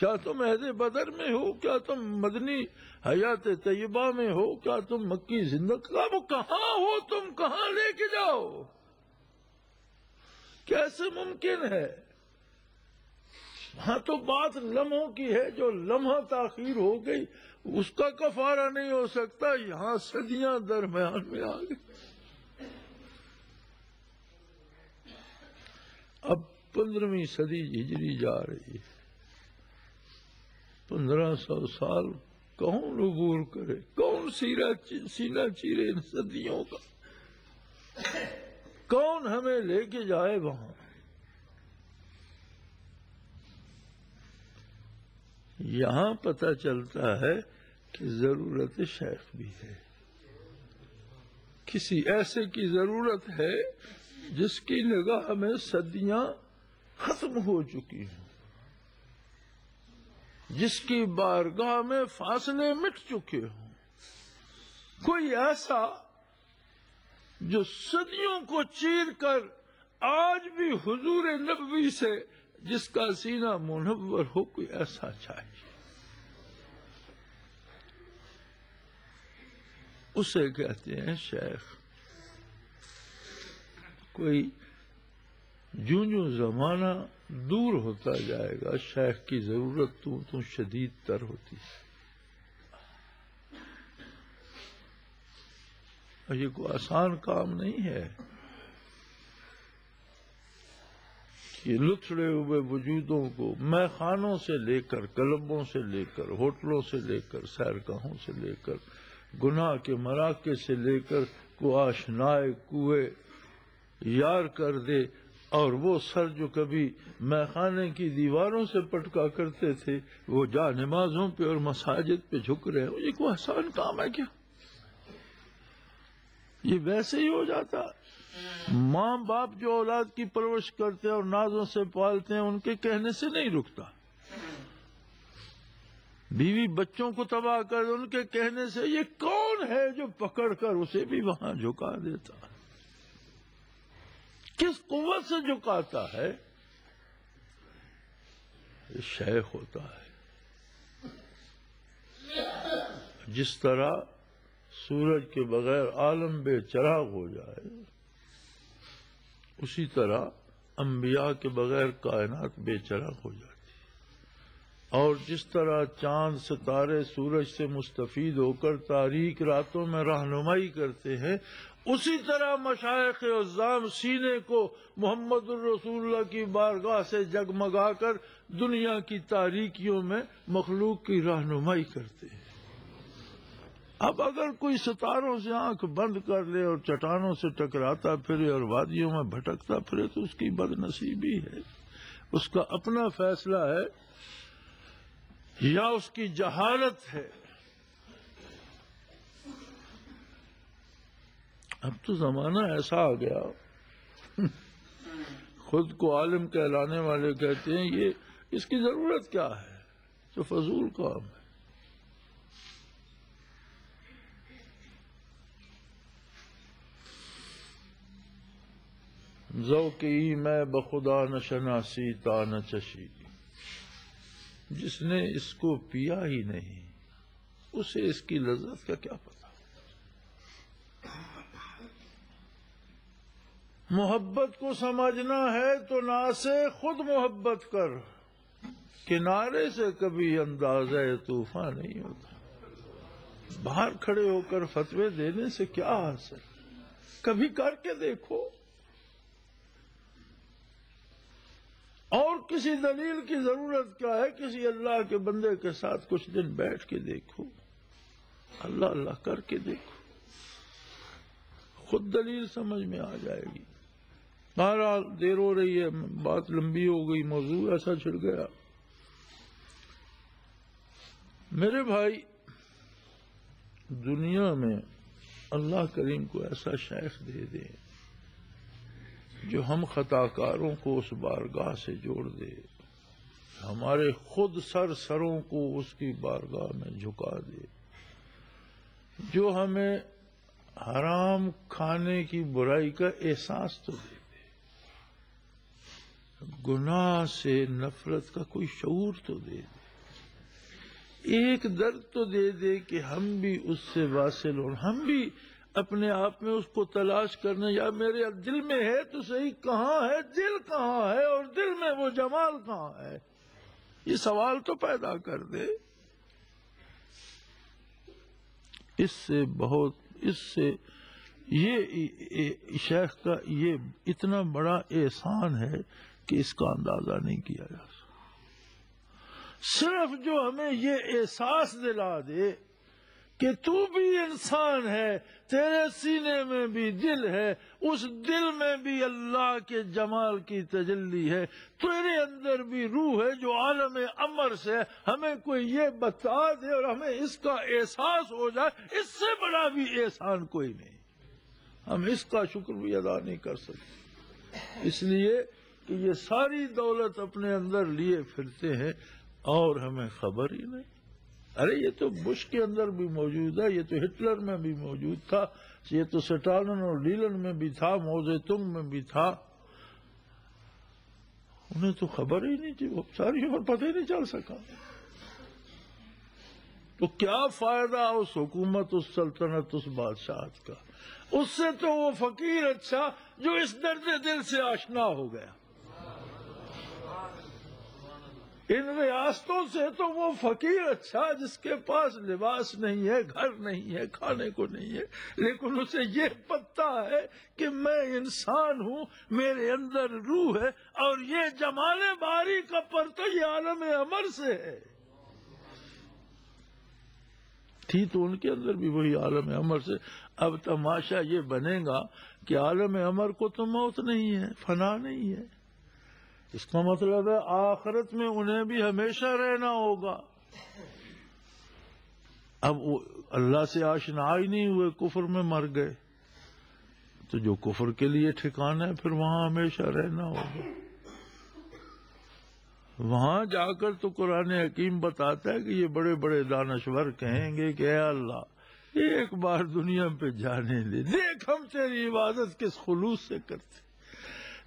کیا تم عہد بدر میں ہو؟ کیا تم مدنی حیات طیبہ میں ہو؟ کیا تم مکی زندگی کہاں ہو؟ تم کہاں لے کے جاؤ؟ کیسے ممکن ہے؟ ہاں تو بات لمحوں کی ہے، جو لمحہ تاخیر ہو گئی اس کا کفارہ نہیں ہو سکتا، یہاں صدیاں درمیان میں آ گئی۔ اب 15ویں صدی ہجری جا رہی ہے، 1500 سال کون عبور کرے؟ کون سینہ چیرے ان صدیوں کا؟ کون ہمیں لے کے جائے وہاں؟ یہاں پتہ چلتا ہے کہ ضرورت شیخ بھی ہے، کسی ایسے کی ضرورت ہے جس کی نگاہ میں صدیاں ختم ہو چکی ہیں، جس کی بارگاہ میں فاصلے مٹ چکے ہوں، کوئی ایسا جو صدیوں کو چیر کر آج بھی حضور نبوی سے جس کا سینہ منور ہو، کوئی ایسا چاہیے۔ اسے کہتے ہیں شیخ۔ کوئی جوں زمانہ دور ہوتا جائے گا شیخ کی ضرورت تو شدید تر ہوتی ہے۔ اور یہ کوئی آسان کام نہیں ہے، یہ لتڑے ہوئے وجودوں کو مے خانوں سے لے کر، کلبوں سے لے کر، ہوٹلوں سے لے کر، سیرگاہوں سے لے کر، گناہ کے مراکز سے لے کر کو آشنائے کوئے یار کر دے، اور وہ سر جو کبھی مے خانے کی دیواروں سے پٹکا کرتے تھے وہ جا نمازوں پہ اور مساجد پہ جھک رہے ہیں۔ یہ کوئی آسان کام ہے کیا؟ یہ ویسے ہی ہو جاتا۔ ماں باپ جو اولاد کی پرورش کرتے ہیں اور نازوں سے پالتے ہیں ان کے کہنے سے نہیں رکتا، بیوی بچوں کو تباہ کر ان کے کہنے سے یہ کون ہے جو پکڑ کر اسے بھی وہاں جھکا دیتا؟ کس قوت سے جھکاتا ہے؟ یہ شیخ ہوتا ہے۔ جس طرح سورج کے بغیر عالم بے چراغ ہو جائے، اسی طرح انبیاء کے بغیر کائنات بے چراغ ہو جاتی، اور جس طرح چاند ستارے سورج سے مستفید ہو کر تاریک راتوں میں رہنمائی کرتے ہیں، اسی طرح مشائخ عظام سینے کو محمد الرسول اللہ کی بارگاہ سے جگمگا کر دنیا کی تاریکیوں میں مخلوق کی رہنمائی کرتے ہیں۔ اب اگر کوئی ستاروں سے آنکھ بند کر لے اور چٹانوں سے ٹکراتا پھرے اور وادیوں میں بھٹکتا پھرے تو اس کی بد نصیبی ہے، اس کا اپنا فیصلہ ہے یا اس کی جہالت ہے۔ اب تو زمانہ ایسا آ گیا، خود کو عالم کہلانے والے کہتے ہیں یہ اس کی ضرورت کیا ہے، جو فضول کام ہے۔ ذوقی میں بخدا نہ شناسی تا نہ چشی، جس نے اس کو پیا ہی نہیں اسے اس کی لذت کا کیا پتا۔ محبت کو سمجھنا ہے تو نا سے خود محبت کر، کنارے سے کبھی اندازہ طوفان نہیں ہوتا۔ باہر کھڑے ہو کر فتوے دینے سے کیا حاصل، کبھی کر کے دیکھو، اور کسی دلیل کی ضرورت کیا ہے؟ کسی اللہ کے بندے کے ساتھ کچھ دن بیٹھ کے دیکھو، اللہ اللہ کر کے دیکھو، خود دلیل سمجھ میں آ جائے گی۔ بہرحال دیر ہو رہی ہے، بات لمبی ہو گئی، موضوع ایسا چھڑ گیا۔ میرے بھائی، دنیا میں اللہ کریم کو ایسا شیخ دے دے جو ہم خطا کاروں کو اس بارگاہ سے جوڑ دے، ہمارے خود سروں کو اس کی بارگاہ میں جھکا دے، جو ہمیں حرام کھانے کی برائی کا احساس تو دے دے، گناہ سے نفرت کا کوئی شعور تو دے دے، ایک درد تو دے دے کہ ہم بھی اس سے واصل ہوں، ہم بھی اپنے آپ میں اس کو تلاش کرنے، یا میرے دل میں ہے تو صحیح، کہاں ہے دل، کہاں ہے، اور دل میں وہ جمال کہاں ہے، یہ سوال تو پیدا کر دے۔ اس سے یہ شیخ کا یہ اتنا بڑا احسان ہے کہ اس کا اندازہ نہیں کیا جا سکتا۔ صرف جو ہمیں یہ احساس دلا دے کہ تو بھی انسان ہے، تیرے سینے میں بھی دل ہے، اس دل میں بھی اللہ کے جمال کی تجلی ہے، تیرے اندر بھی روح ہے جو عالم امر سے، ہمیں کوئی یہ بتا دے اور ہمیں اس کا احساس ہو جائے، اس سے بڑا بھی احسان کوئی نہیں، ہم اس کا شکر بھی ادا نہیں کر سکتے، اس لیے کہ یہ ساری دولت اپنے اندر لیے پھرتے ہیں اور ہمیں خبر ہی نہیں۔ ارے یہ تو بش کے اندر بھی موجود ہے، یہ تو ہٹلر میں بھی موجود تھا، یہ تو سٹالن اور لیلن میں بھی تھا، موزے تنگ میں بھی تھا، انہیں تو خبر ہی نہیں تھی، وہ ساری عمر پتہ ہی نہیں چل سکا۔ تو کیا فائدہ اس حکومت، اس سلطنت، اس بادشاہت کا؟ اس سے تو وہ فقیر اچھا جو اس درد دل سے آشنا ہو گیا، ان ریاستوں سے تو وہ فقیر اچھا جس کے پاس لباس نہیں ہے، گھر نہیں ہے، کھانے کو نہیں ہے، لیکن اسے یہ پتہ ہے کہ میں انسان ہوں، میرے اندر روح ہے، اور یہ جمال باری کا پرتو یہ عالم امر سے ہے۔ تھی تو ان کے اندر بھی وہی عالم امر سے۔ اب تماشا یہ بنے گا کہ عالم امر کو تو موت نہیں ہے، فنا نہیں ہے، اس کا مطلب ہے آخرت میں انہیں بھی ہمیشہ رہنا ہوگا۔ اب وہ اللہ سے آشنا ہی نہیں ہوئے، کفر میں مر گئے، تو جو کفر کے لیے ٹھکانا ہے پھر وہاں ہمیشہ رہنا ہوگا۔ وہاں جا کر تو قرآن حکیم بتاتا ہے کہ یہ بڑے بڑے دانشور کہیں گے کہ اے اللہ ایک بار دنیا پہ جانے دے، دیکھ ہم تیری عبادت کس خلوص سے کرتے،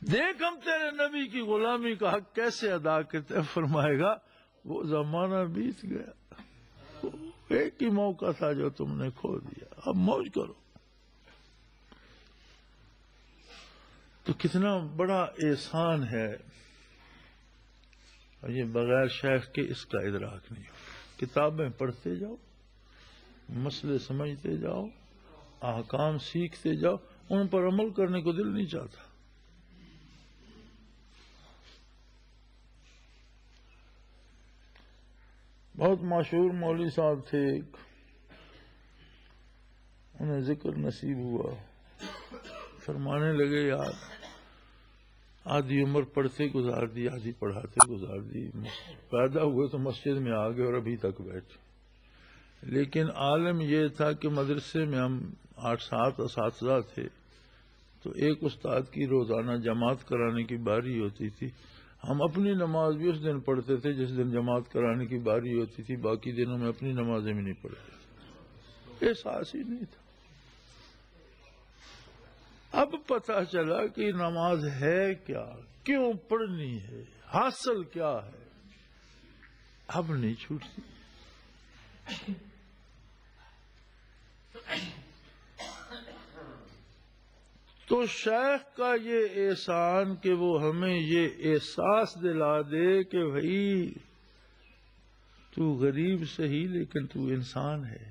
دیکھ ہم تیرے نبی کی غلامی کا حق کیسے ادا کرتے۔ فرمائے گا وہ زمانہ بیت گیا، ایک ہی موقع تھا جو تم نے کھو دیا، اب موج کرو۔ تو کتنا بڑا احسان ہے، اور یہ بغیر شیخ کے اس کا ادراک نہیں ہو۔ کتابیں پڑھتے جاؤ، مسئلے سمجھتے جاؤ، احکام سیکھتے جاؤ، ان پر عمل کرنے کو دل نہیں چاہتا۔ بہت مشہور مولوی صاحب تھے ایک، انہیں ذکر نصیب ہوا، فرمانے لگے یار آدھی عمر پڑھتے گزار دی، آدھی پڑھاتے گزار دی، پیدا ہوئے تو مسجد میں آ گئے اور ابھی تک بیٹھے، لیکن عالم یہ تھا کہ مدرسے میں ہم 8-7 اساتذہ تھے، تو ایک استاد کی روزانہ جماعت کرانے کی باری ہوتی تھی، ہم اپنی نماز بھی اس دن پڑھتے تھے جس دن جماعت کرانے کی باری ہوتی تھی، باقی دنوں میں اپنی نمازیں بھی نہیں پڑھتے، احساس ہی نہیں تھا۔ اب پتہ چلا کہ نماز ہے کیا، کیوں پڑھنی ہے، حاصل کیا ہے، اب نہیں چھوٹتی۔ تو شیخ کا یہ احسان کہ وہ ہمیں یہ احساس دلا دے کہ بھائی تو غریب صحیح لیکن تو انسان ہے،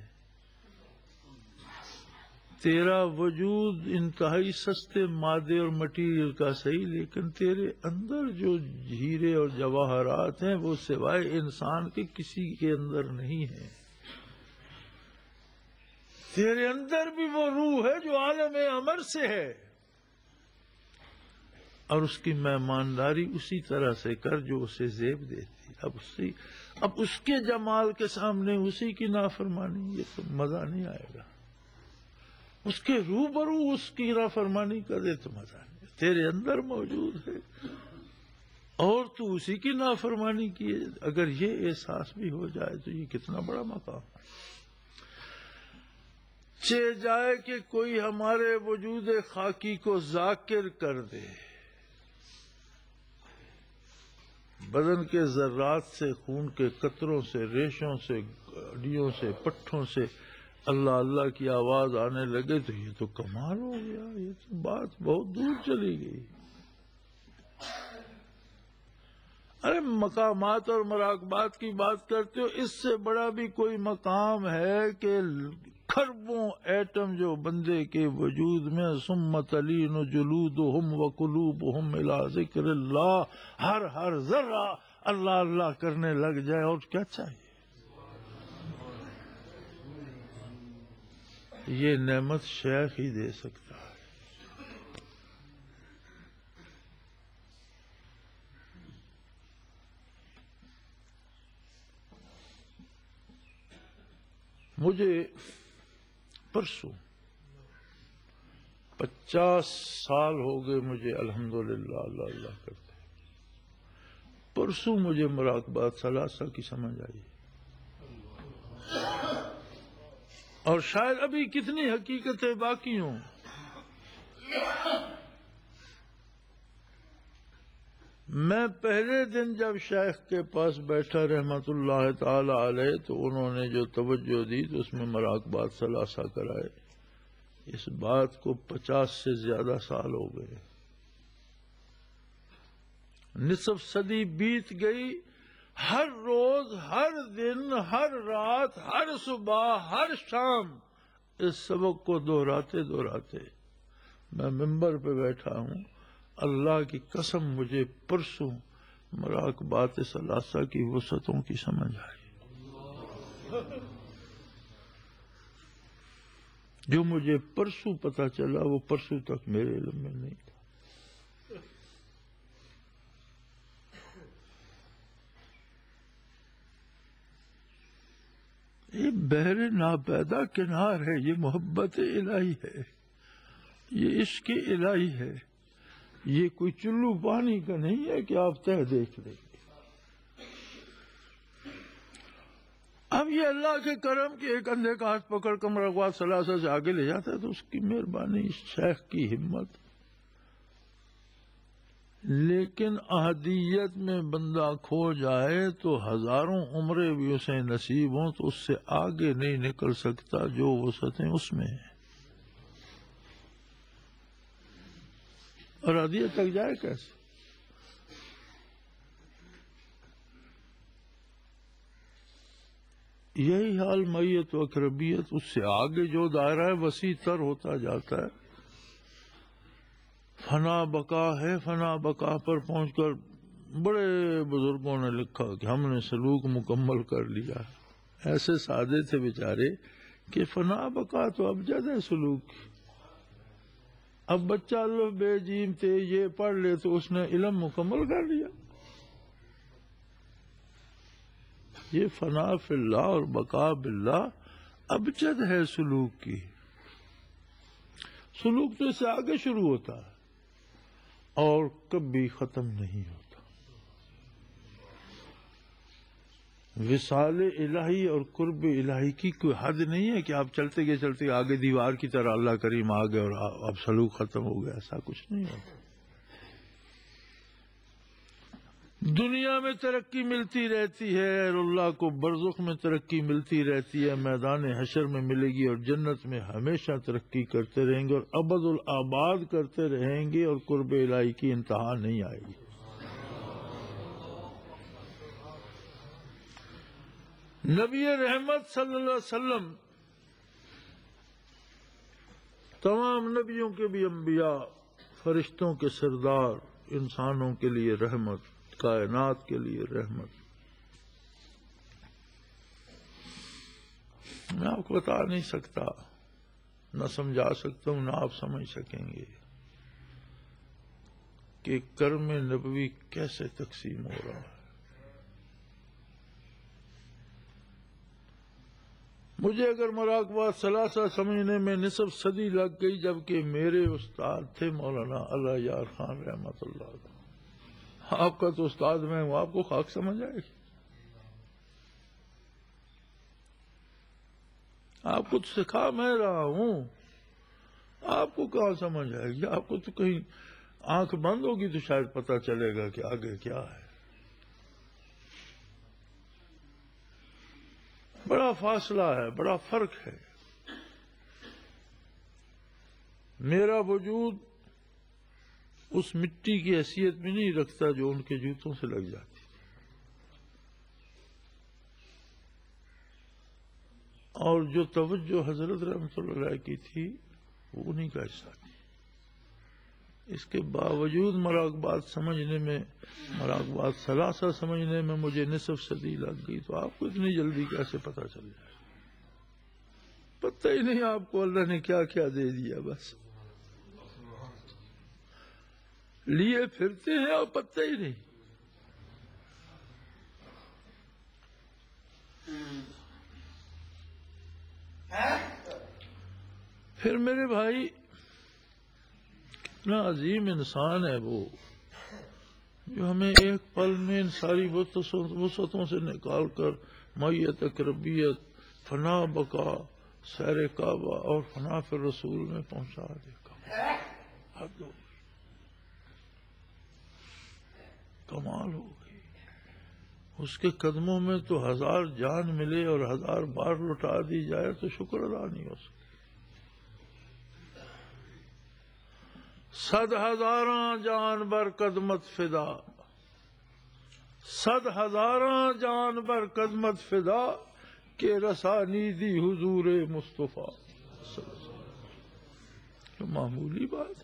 تیرا وجود انتہائی سستے مادے اور مٹیریل کا صحیح، لیکن تیرے اندر جو ہیرے اور جواہرات ہیں وہ سوائے انسان کے کسی کے اندر نہیں ہیں، تیرے اندر بھی وہ روح ہے جو عالم امر سے ہے، اور اس کی مہمانداری اسی طرح سے کر جو اسے زیب دیتی۔ اب اس کے جمال کے سامنے اسی کی نافرمانی، یہ تو مزہ نہیں آئے گا، اس کے روبرو اس کی نافرمانی کرے تو مزہ نہیں، تیرے اندر موجود ہے اور تو اسی کی نافرمانی کیے، اگر یہ احساس بھی ہو جائے تو یہ کتنا بڑا مقام ہے۔ چہ جائے کہ کوئی ہمارے وجود خاکی کو ذاکر کر دے، بدن کے ذرات سے، خون کے قطروں سے، ریشوں سے، ہڈیوں سے، پٹھوں سے اللہ اللہ کی آواز آنے لگے تو یہ تو کمال ہو گیا، یہ تو بات بہت دور چلی گئی۔ ارے مقامات اور مراقبات کی بات کرتے ہو، اس سے بڑا بھی کوئی مقام ہے کہ کھربوں ایٹم جو بندے کے وجود میں، ثم تلین جلودہم وقلوبہم الی ذکر اللہ، ہر ذرہ اللہ اللہ کرنے لگ جائے، اور کیا چاہیے؟ یہ نعمت شیخ ہی دے سکتا ہے۔ مجھے پرسوں 50 سال ہو گئے مجھے الحمدللہ اللہ اللہ کرتے، پرسوں مجھے مراقبات ثلاثہ کی سمجھ آئی، اور شاید ابھی کتنی حقیقتیں باقی ہوں۔ میں پہلے دن جب شیخ کے پاس بیٹھا رحمت اللہ تعالی علیہ تو انہوں نے جو توجہ دی تو اس میں مراقبات ثلاثہ کرائے۔ اس بات کو 50 سے زیادہ سال ہو گئے، نصف صدی بیت گئی۔ ہر روز، ہر دن، ہر رات، ہر صبح، ہر شام اس سبق کو دہراتے دہراتے میں ممبر پہ بیٹھا ہوں۔ اللہ کی قسم مجھے پرسوں مراقبات ثلاثہ کی وسعتوں کی سمجھ آئی۔ جو مجھے پرسوں پتہ چلا وہ پرسوں تک میرے علم میں نہیں تھا۔ یہ بحر ناپیدا کنار ہے، یہ محبت الہی ہے، یہ عشق الہی ہے، یہ کوئی چلو پانی کا نہیں ہے کہ آپ تہ دیکھ لیں گے۔ اب یہ اللہ کے کرم کے ایک اندھے کا ہاتھ پکڑ کر مراقبات ثلاثہ سے آگے لے جاتا ہے تو اس کی مہربانی، شیخ کی ہمت۔ لیکن احدیت میں بندہ کھو جائے تو ہزاروں عمریں بھی اسے نصیب ہوں تو اس سے آگے نہیں نکل سکتا جو وسعتیں اس میں ہیں، اور احدیت تک جائے کیسے؟ یہی حال میت و اقربیت، اس سے آگے جو دائرہ وسیع تر ہوتا جاتا ہے۔ فنا بقا ہے، فنا بقا پر پہنچ کر بڑے بزرگوں نے لکھا کہ ہم نے سلوک مکمل کر لیا۔ ایسے سادے تھے بیچارے کہ فنا بقا تو ابجد ہے سلوک۔ اب بچہ الف بے جیم تے یہ پڑھ لے تو اس نے علم مکمل کر لیا۔ یہ فنا فی اللہ اور بقا باللہ ابجد ہے سلوک کی۔ سلوک تو اس سے آگے شروع ہوتا ہے اور کبھی ختم نہیں ہوتا۔ وصال الہی اور قرب الہی کی کوئی حد نہیں ہے کہ آپ چلتے گئے چلتے آگے دیوار کی طرح اللہ کریم آ گئے اور اب سلوک ختم ہو گیا، ایسا کچھ نہیں ہوتا۔ دنیا میں ترقی ملتی رہتی ہے، اللہ کو برزخ میں ترقی ملتی رہتی ہے، میدان حشر میں ملے گی، اور جنت میں ہمیشہ ترقی کرتے رہیں گے اور ابد الآباد کرتے رہیں گے، اور قرب الہی کی انتہا نہیں آئے گی۔ نبی رحمت صلی اللہ علیہ وسلم تمام نبیوں کے بھی انبیاء، فرشتوں کے سردار، انسانوں کے لیے رحمت، کائنات کے لیے رحمت۔ میں آپ کو بتا نہیں سکتا، نہ سمجھا سکتا ہوں، نہ آپ سمجھ سکیں گے کہ کرم نبوی کیسے تقسیم ہو رہا ہے۔ مجھے اگر مراقبات ثلاثہ سمجھنے میں نصف صدی لگ گئی، جبکہ میرے استاد تھے مولانا اللہ یار خان رحمت اللہ علیہ۔ آپ کا تو استاد میں ہوں، آپ کو خاک سمجھ آئے گی؟ آپ کو تو سکھا میں رہا ہوں، آپ کو کہاں سمجھ آئے گی؟ آپ کو تو کہیں آنکھ بند ہوگی تو شاید پتہ چلے گا کہ آگے کیا ہے۔ بڑا فاصلہ ہے، بڑا فرق ہے۔ میرا وجود اس مٹی کی حیثیت بھی نہیں رکھتا جو ان کے جوتوں سے لگ جاتی۔ اور جو توجہ حضرت رحمۃ اللہ علیہ کی تھی وہ انہی کا حصہ تھی۔ اس کے باوجود مراقبات سمجھنے میں، مراقبات ثلاثہ سمجھنے میں مجھے نصف صدی لگ گئی، تو آپ کو اتنی جلدی کیسے پتہ چل جائے؟ پتہ ہی نہیں آپ کو اللہ نے کیا کیا دے دیا، بس لیے پھرتے ہیں اور پتہ ہی نہیں۔ پھر میرے بھائی اتنا عظیم انسان ہے وہ، جو ہمیں ایک پل میں ان ساری وسعتوں سے نکال کر معیت اقربیت، فنا بقا، سیر کعبہ اور فنا فی الرسول میں پہنچا دے۔ حد ہو گئی، کمال ہو گئی۔ اس کے قدموں میں تو 1000 جان ملے اور 1000 بار لٹا دی جائے تو شکر ادا نہیں ہو سکتا۔ 100,000 جان بر قدمت فدا، 100,000 جان بر قدمت فدا، کہ رسانی دی حضور مصطفیٰ۔ تو معمولی بات ہے،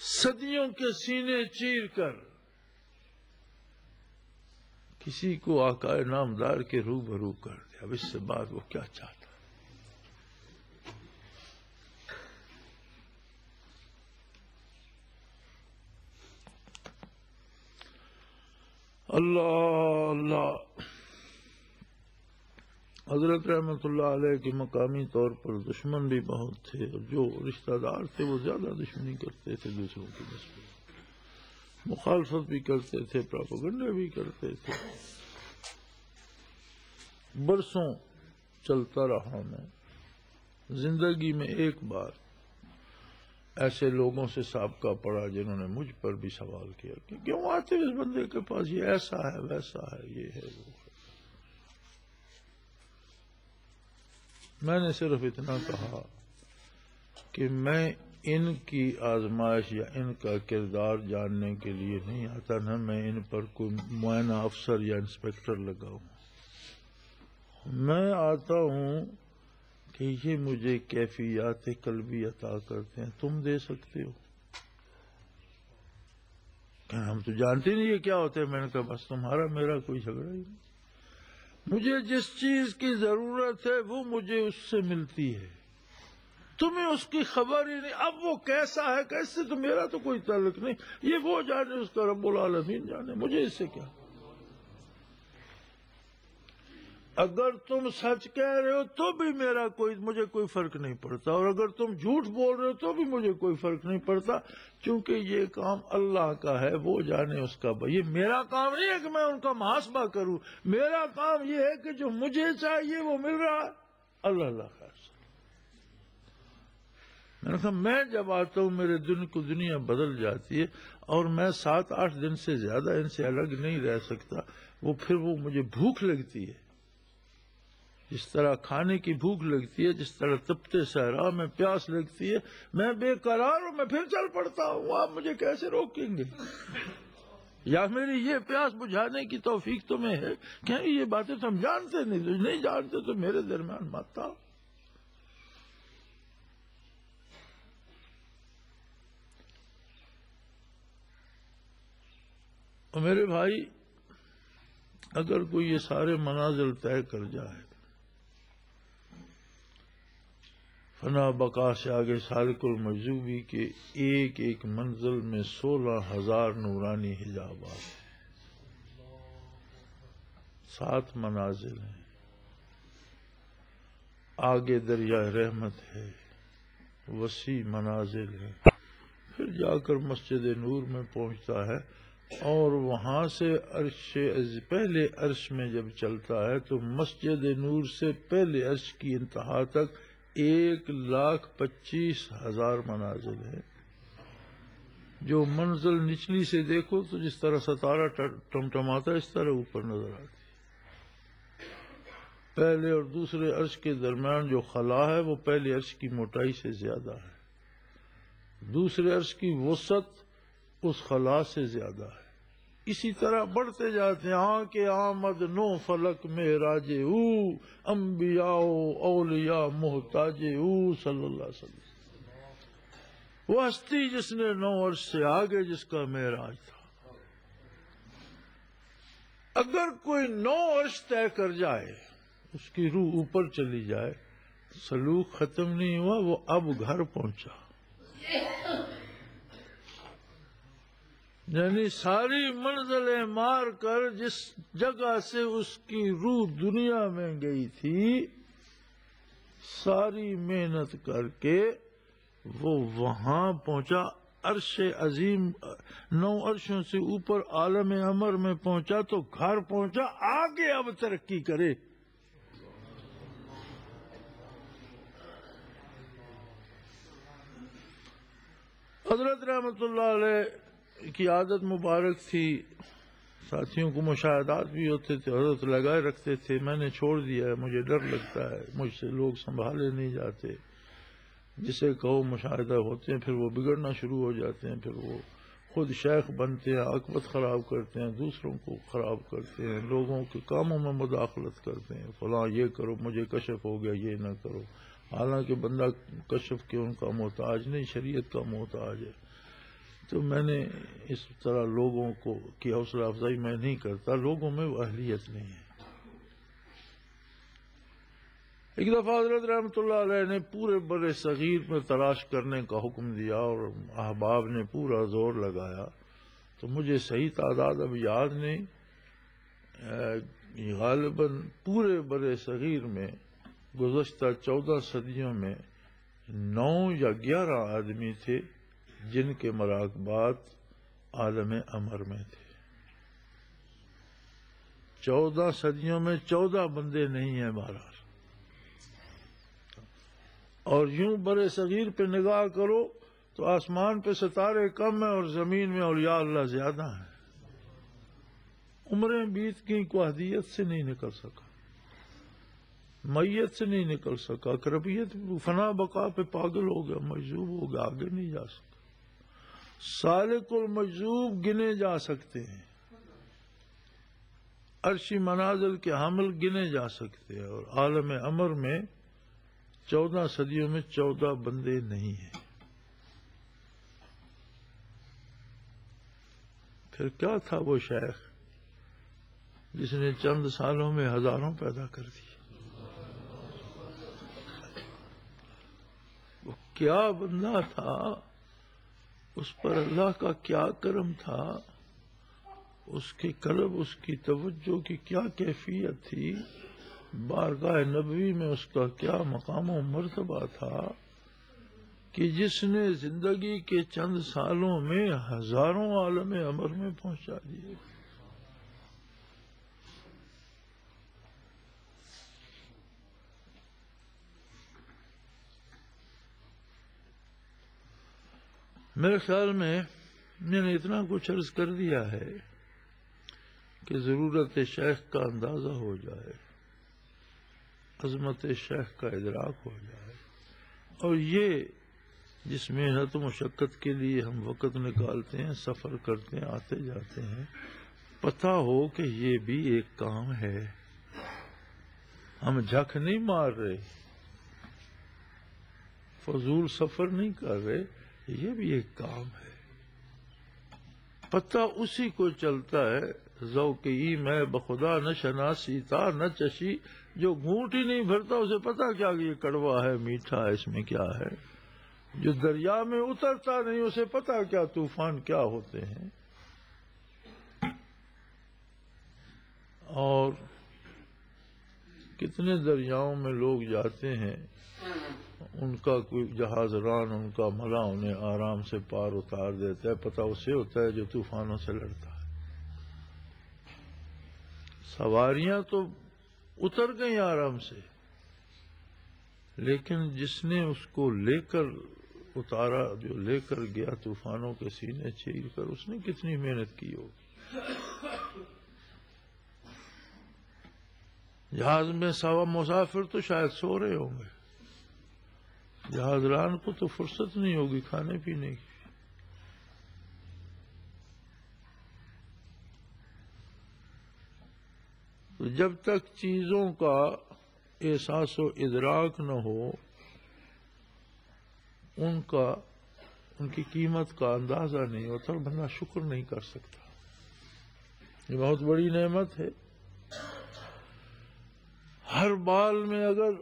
صدیوں کے سینے چیر کر کسی کو آقا نامدار کے روبرو کر دیا۔ اب اس سے بعد وہ کیا چاہتا؟ اللہ اللہ۔ حضرت رحمت اللہ علیہ کے مقامی طور پر دشمن بھی بہت تھے، اور جو رشتہ دار تھے وہ زیادہ دشمنی کرتے تھے دوسروں کی نسبت، مخالفت بھی کرتے تھے، پراپیگنڈا بھی کرتے تھے۔ برسوں چلتا رہا میں زندگی میں، ایک بار ایسے لوگوں سے سابقہ پڑا جنہوں نے مجھ پر بھی سوال کیا کہ کیوں آتے اس بندے کے پاس، یہ ایسا ہے ویسا ہے، یہ ہے وہ ہے۔ میں نے صرف اتنا کہا کہ میں ان کی آزمائش یا ان کا کردار جاننے کے لیے نہیں آتا، نہ میں ان پر کوئی معائنہ افسر یا انسپیکٹر لگاؤں۔ میں آتا ہوں کہ یہ مجھے کیفیات قلبی عطا کرتے ہیں، تم دے سکتے ہو؟ کہ ہم تو جانتے نہیں یہ کیا ہوتے ہیں۔ میں نے کہا بس تمہارا میرا کوئی جھگڑا ہی نہیں، مجھے جس چیز کی ضرورت ہے وہ مجھے اس سے ملتی ہے، تمہیں اس کی خبر ہی نہیں۔ اب وہ کیسا ہے کیسے تو میرا تو کوئی تعلق نہیں، یہ وہ جانے، اس کا رب العالمین جانے، مجھے اس سے کیا۔ اگر تم سچ کہہ رہے ہو تو بھی مجھے کوئی فرق نہیں پڑتا، اور اگر تم جھوٹ بول رہے ہو تو بھی مجھے کوئی فرق نہیں پڑتا، کیونکہ یہ کام اللہ کا ہے، وہ جانے اس کا۔ یہ میرا کام نہیں ہے کہ میں ان کا محاسبہ کروں، میرا کام یہ ہے کہ جو مجھے چاہیے وہ مل رہا ہے، اللہ خیر۔ میں نے کہا میں جب آتا ہوں میرے دن کو دنیا بدل جاتی ہے، اور میں 7-8 دن سے زیادہ ان سے الگ نہیں رہ سکتا۔ پھر وہ مجھے بھوک لگتی ہے، جس طرح کھانے کی بھوک لگتی ہے، جس طرح تپتے صحرا میں پیاس لگتی ہے، میں بے قرار ہوں، میں پھر چل پڑتا ہوں۔ آپ مجھے کیسے روکیں گے؟ یا میری یہ پیاس بجھانے کی توفیق تمہیں ہے کہ یہ باتیں تم جانتے نہیں جانتے تو میرے درمیان مت آؤ۔ اور میرے بھائی، اگر کوئی یہ سارے منازل طے کر جائے، فنا بقا سے آگے سالک المجذوبی کے ایک ایک منزل میں 16,000 نورانی حجابات ہیں، 7 منازل ہیں، آگے دریائے رحمت ہے، وسیع منازل ہے، پھر جا کر مسجد نور میں پہنچتا ہے، اور وہاں سے پہلے عرش میں جب چلتا ہے تو مسجد نور سے پہلے عرش کی انتہا تک 1,25,000 منازل ہیں۔ جو منزل نچلی سے دیکھو تو جس طرح ستارہ ٹمٹماتا ہے، اس طرح اوپر نظر آتی۔ پہلے اور دوسرے عرش کے درمیان جو خلا ہے وہ پہلے عرش کی موٹائی سے زیادہ ہے، دوسرے عرش کی وسعت اس خلا سے زیادہ ہے۔ اسی طرح بڑھتے جاتے ہیں، کے آمد نو فلک میں راج او، انبیاء اولیاء محتاج او، صلی اللہ علیہ وسلم۔ وہ ہستی جس نے 9 عرش سے آگے جس کا معراج تھا۔ اگر کوئی 9 عرش طے کر جائے، اس کی روح اوپر چلی جائے، سلوک ختم نہیں ہوا، وہ اب گھر پہنچا۔ یعنی ساری منزلیں مار کر جس جگہ سے اس کی روح دنیا میں گئی تھی، ساری محنت کر کے وہ وہاں پہنچا، عرش عظیم 9 عرشوں سے اوپر عالم امر میں پہنچا تو گھر پہنچا، آگے اب ترقی کرے۔ حضرت رحمت اللہ علیہ کی عادت مبارک تھی، ساتھیوں کو مشاہدات بھی ہوتے تھے، حضرت لگائے رکھتے تھے، میں نے چھوڑ دیا ہے، مجھے ڈر لگتا ہے، مجھ سے لوگ سنبھالے نہیں جاتے، جسے کہو مشاہدہ ہوتے ہیں پھر وہ بگڑنا شروع ہو جاتے ہیں، پھر وہ خود شیخ بنتے ہیں، عاقبت خراب کرتے ہیں، دوسروں کو خراب کرتے ہیں، لوگوں کے کاموں میں مداخلت کرتے ہیں، فلاں یہ کرو، مجھے کشف ہو گیا، یہ نہ کرو، حالانکہ بندہ کشف کے ان کا محتاج نہیں، شریعت کا محتاج ہے۔ تو میں نے اس طرح لوگوں کی حوصلہ افزائی میں نہیں کرتا، لوگوں میں وہ اہلیت نہیں ہے۔ ایک دفعہ حضرت رحمت اللہ علیہ نے پورے بر صغیر میں تلاش کرنے کا حکم دیا اور احباب نے پورا زور لگایا، تو مجھے صحیح تعداد اب یاد نہیں، غالباً پورے بر صغیر میں گزشتہ 14 صدیوں میں 9 یا 11 آدمی تھے جن کے مراقبات عالم امر میں تھے۔ 14 صدیوں میں 14 بندے نہیں ہیں بہرحال۔ اور یوں بر صغیر پہ نگاہ کرو تو آسمان پہ ستارے کم ہیں اور زمین میں اولیاء اللہ زیادہ ہیں۔ عمریں بیت گئیں، کوئی احدیت سے نہیں نکل سکا، میت سے نہیں نکل سکا، اقربیت فنا بقا پہ پاگل ہو گیا، مجذوب ہو گیا، آگے نہیں جا سکا۔ سالک المجذوب گنے جا سکتے ہیں، عرشی منازل کے حمل گنے جا سکتے ہیں، اور عالم امر میں 14 صدیوں میں 14 بندے نہیں ہیں۔ پھر کیا تھا وہ شیخ جس نے چند سالوں میں ہزاروں پیدا کر دی؟ وہ کیا بندہ تھا، اس پر اللہ کا کیا کرم تھا، اس کے قلب، اس کی توجہ کی کیا کیفیت تھی، بارگاہ نبوی میں اس کا کیا مقام و مرتبہ تھا کہ جس نے زندگی کے چند سالوں میں ہزاروں عالم امر میں پہنچا دیے۔ میرے خیال میں نے اتنا کچھ عرض کر دیا ہے کہ ضرورت شیخ کا اندازہ ہو جائے، عظمت شیخ کا ادراک ہو جائے، اور یہ جس محنت و مشقت کے لیے ہم وقت نکالتے ہیں، سفر کرتے ہیں، آتے جاتے ہیں، پتہ ہو کہ یہ بھی ایک کام ہے، ہم جھک نہیں مار رہے، فضول سفر نہیں کر رہے، یہ بھی ایک کام ہے۔ پتہ اسی کو چلتا ہے، ذوقی میں بخدا نہ شناسی تا نہ چشی، جو گھونٹ ہی نہیں بھرتا اسے پتہ کیا کہ یہ کڑوا ہے، میٹھا ہے، اس میں کیا ہے، جو دریا میں اترتا نہیں اسے پتہ کیا طوفان کیا ہوتے ہیں۔ اور کتنے دریاؤں میں لوگ جاتے ہیں، ان کا کوئی جہاز ران، ان کا ملا انہیں آرام سے پار اتار دیتا ہے، پتہ اسے ہوتا ہے جو طوفانوں سے لڑتا ہے۔ سواریاں تو اتر گئی آرام سے، لیکن جس نے اس کو لے کر اتارا، جو لے کر گیا طوفانوں کے سینے چیر کر، اس نے کتنی محنت کی ہوگی۔ جہاز میں سوا مسافر تو شاید سو رہے ہوں گے، جہاز ران کو تو فرصت نہیں ہوگی کھانے پینے کی۔ تو جب تک چیزوں کا احساس و ادراک نہ ہو، ان کی قیمت کا اندازہ نہیں ہوتا، بندہ شکر نہیں کر سکتا۔ یہ بہت بڑی نعمت ہے۔ ہر بال میں اگر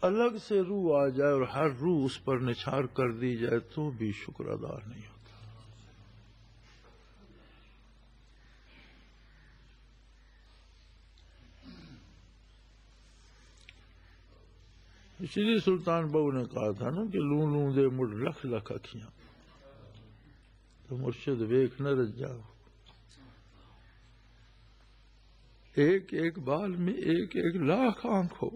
الگ سے روح آ جائے اور ہر روح اس پر نچھار کر دی جائے تو بھی شکر ادا نہیں ہوتا۔ اسی لیے سلطان بہو نے کہا تھا نا کہ لوں لوں دے مڑ لکھ لکھ اکھیاں، تو مرشد ویکھ نہ رج جاؤ۔ ایک ایک بال میں ایک ایک لاکھ آنکھ ہو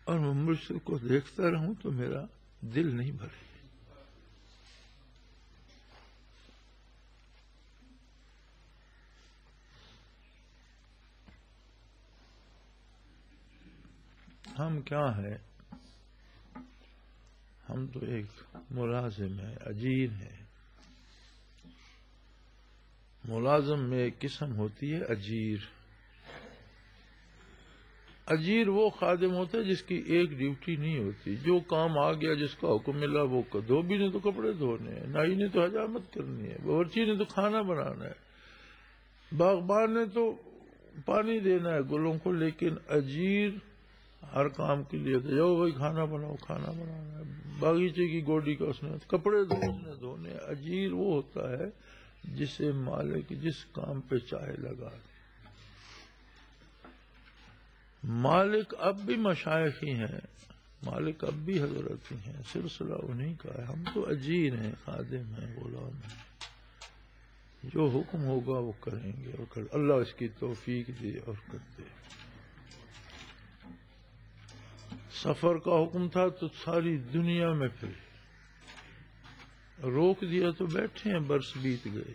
اور میں مرشد کو دیکھتا رہوں تو میرا دل نہیں بھرے۔ ہم کیا ہیں؟ ہم تو ایک ملازم ہیں، اجیر ہیں۔ ملازم میں ایک قسم ہوتی ہے اجیر۔ اجیر وہ خادم ہوتا ہے جس کی ایک ڈیوٹی نہیں ہوتی، جو کام آ گیا جس کا حکم ملا وہ دھوبی نے تو کپڑے دھونے ہیں، نائی نے تو حجامت کرنی ہے، باورچی نے تو کھانا بنانا ہے، باغبان نے تو پانی دینا ہے گلوں کو، لیکن اجیر ہر کام کے لیے تو جاؤ بھائی کھانا بناؤ، کھانا بنانا ہے، باغیچے کی گوڈی کا اس نے کپڑے دھونے۔ اجیر وہ ہوتا ہے جسے مالک جس کام پہ چاہے لگا دے۔ مالک اب بھی مشائخ ہی ہیں، مالک اب بھی حضرت ہی ہیں، سلسلہ انہیں کا ہے۔ ہم تو اجیر ہیں، خادم ہیں، غلام ہیں، جو حکم ہوگا وہ کریں گے اور اللہ اس کی توفیق دے اور کرتے۔ سفر کا حکم تھا تو ساری دنیا میں پھرے، روک دیا تو بیٹھے ہیں، برس بیت گئے۔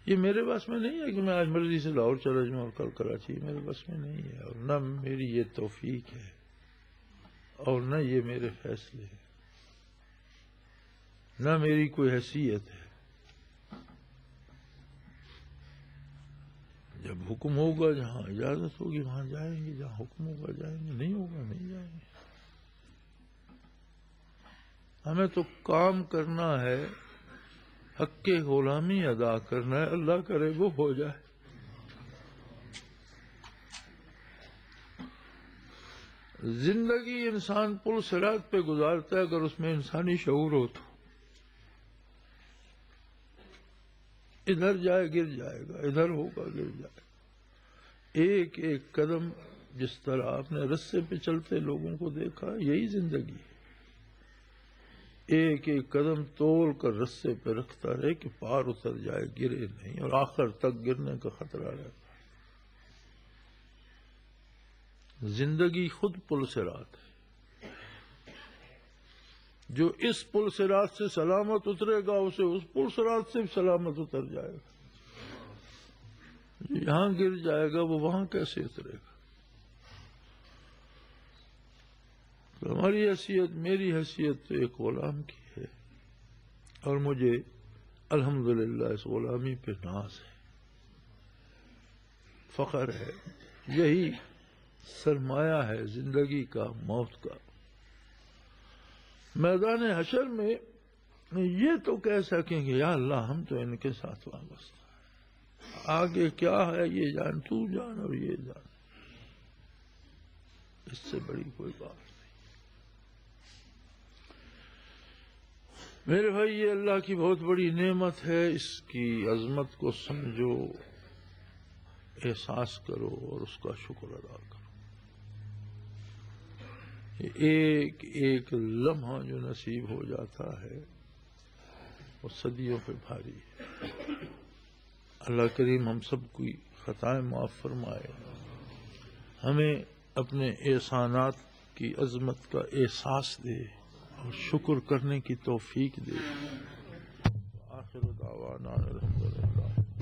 یہ میرے بس میں نہیں ہے کہ میں آج مرضی سے لاہور چلا جاؤں اور کل کراچی، میرے بس میں نہیں ہے، اور نہ میری یہ توفیق ہے اور نہ یہ میرے فیصلے ہیں، نہ میری کوئی حیثیت ہے۔ جب حکم ہوگا، جہاں اجازت ہوگی وہاں جائیں گے، جہاں حکم ہوگا جائیں گے، نہیں ہوگا نہیں جائیں گے۔ ہمیں تو کام کرنا ہے، حق غلامی ادا کرنا ہے، اللہ کرے وہ ہو جائے۔ زندگی انسان پل صراط پہ گزارتا ہے اگر اس میں انسانی شعور ہو تو، ادھر جائے گر جائے گا، ادھر ہوگا گر جائے گا۔ ایک ایک قدم جس طرح آپ نے رسے پہ چلتے لوگوں کو دیکھا، یہی زندگی ہے۔ ایک ایک قدم تول کر رسے پہ رکھتا رہے کہ پار اتر جائے، گرے نہیں، اور آخر تک گرنے کا خطرہ رہتا۔ زندگی خود پل صراط ہے، جو اس پل صراط سے سلامت اترے گا اسے اس پل صراط سے سلامت اتر جائے گا، یہاں گر جائے گا وہ وہاں کیسے اترے گا؟ تو ہماری حیثیت، میری حیثیت تو ایک غلام کی ہے، اور مجھے الحمدللہ اس غلامی پہ ناز ہے، فخر ہے۔ یہی سرمایہ ہے زندگی کا، موت کا۔ میدان حشر میں یہ تو کہہ سکیں گے یا اللہ ہم تو ان کے ساتھ وابستہ ہیں، آگے کیا ہے یہ جان، تو جان اور یہ جان، اس سے بڑی کوئی بات نہیں۔ میرے بھائی یہ اللہ کی بہت بڑی نعمت ہے، اس کی عظمت کو سمجھو، احساس کرو اور اس کا شکر ادا کرو۔ ایک ایک لمحہ جو نصیب ہو جاتا ہے وہ صدیوں پہ بھاری ہے۔ اللہ کریم ہم سب کی خطائیں معاف فرمائے، ہمیں اپنے احسانات کی عظمت کا احساس دے اور شکر کرنے کی توفیق دے۔ آخر دعوانا الحمدللہ.